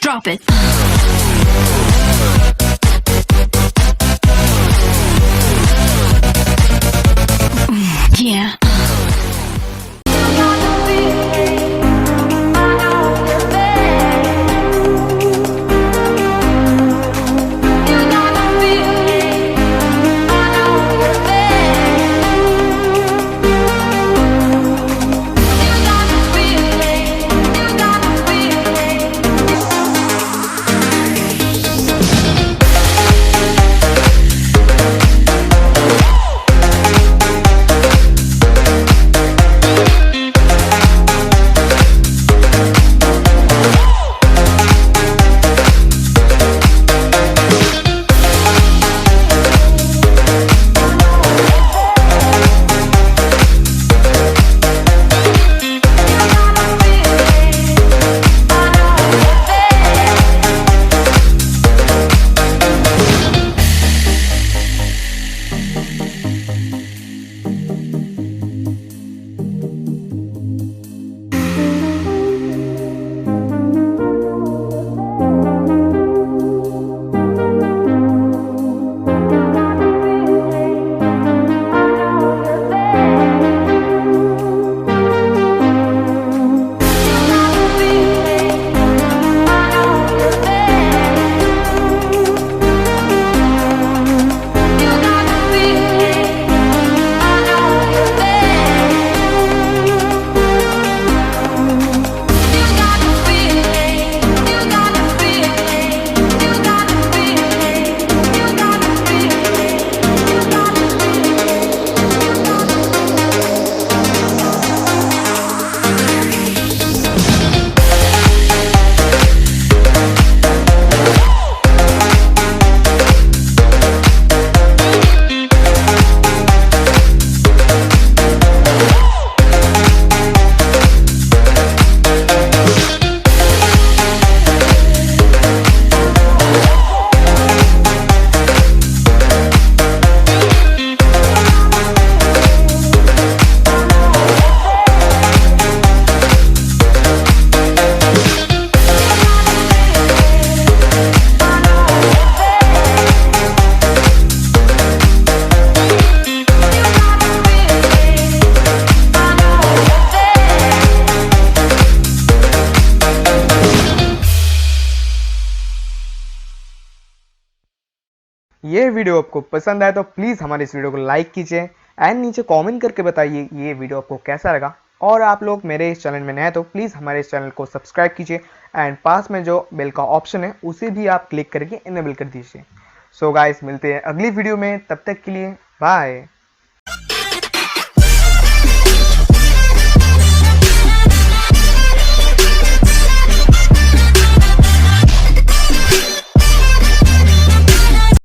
Drop it. Yeah. ये video आपको पसंद आया तो प्लीज़ हमारे इस वीडियो को लाइक कीजिए एंड नीचे कमेंट करके बताइए ये वीडियो आपको कैसा लगा। और आप लोग मेरे इस चैनल में नए हैं तो प्लीज़ हमारे इस चैनल को सब्सक्राइब कीजिए एंड पास में जो बेल का ऑप्शन है उसे भी आप क्लिक करके इनेबल कर दीजिए। सो गाइस, मिलते हैं अगली वीडियो में, तब तक के लिए बाय।